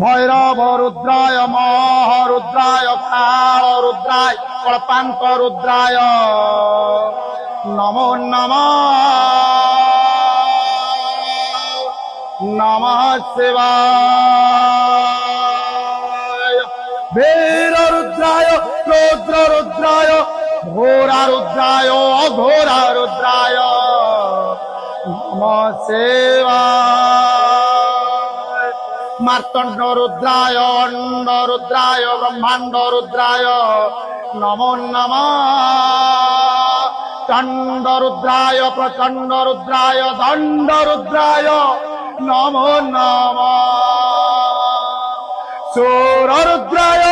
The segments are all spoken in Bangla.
ভৈরব রুদ্রায় মহারুদ্রায় কাল রুদ্রায় কল্পান্ত রুদ্রায় নমো নমঃ শিবায়। বীর রুদ্রায় রুদ্র রুদ্রায় ঘোরা রুদ্রায় অঘোরা রুদ্রায় নমঃ শিবায়। মার্তণ্ড রুদ্রায় অণ্ড রুদ্রায় ব্রহ্মাণ্ড রুদ্রায় নমো নমঃ। চণ্ড রুদ্রায় প্রচণ্ড রুদ্রায় দণ্ড রুদ্রায় নমো নমঃ। সূর রুদ্রায়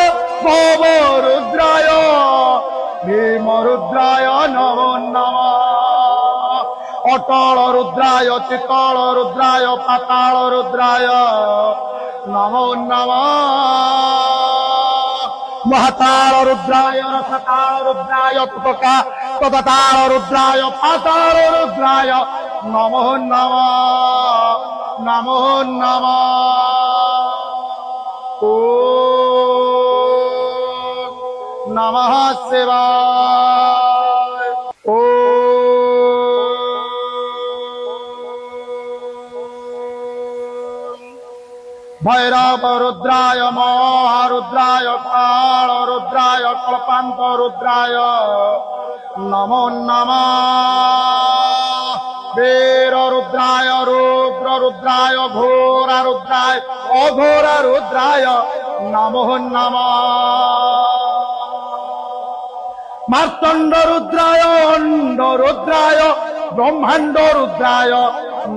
ভব রুদ্রায় ভীম রুদ্রায় নমো নমঃ। অটল রুদ্রায় চিতল রুদ্রায় পাতাল রুদ্রায় নমো নমঃ। মহাতাল রুদ্রায় রথতাল রুদ্রায় তদাতাল রুদ্রায় পাতাল রুদ্রায় নমো নমঃ নমো নমঃ। ওম নমঃ শিবায়। ভৈরব রুদ্রায় মহারুদ্রায় কাল রুদ্রায় কল্পান্ত রুদ্রায় নমো নমঃ। বীর রুদ্রায় রুদ্র রুদ্রায় ঘোরা রুদ্রায় অঘোরা রুদ্রায় নমো নমঃ। মার্তণ্ড রুদ্রায় অণ্ড রুদ্রায় ব্রহ্মাণ্ড রুদ্রায়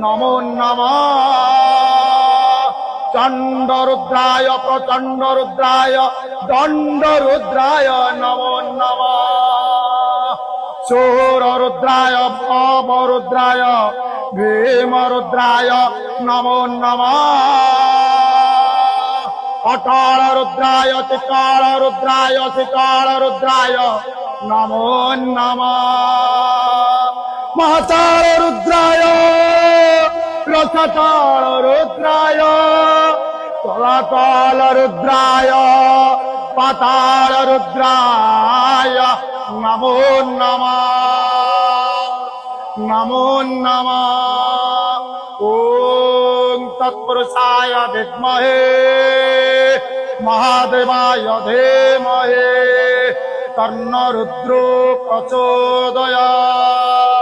নমো নমঃ। চণ্ড রুদ্রায় প্রচণ্ড রুদ্রায় দণ্ড রুদ্রায় নমো নমঃ। সূর রুদ্রায় ভব রুদ্রায় ভীম রুদ্রায় নমো নমঃ। অটল রুদ্রায় চিতল রুদ্রায় শীতল রুদ্রায় নমো নমঃ। মহাতাল রুদ্রায় রথতাল রুদ্রায় তলাতল রুদ্রায় পাতাল রুদ্রায় নমো নমঃ নমো নমঃ। ওম তৎপুরুষায় বিদ্মহে মহাদেবায় ধীমহি তন্ন রুদ্র প্রচোদয়াৎ।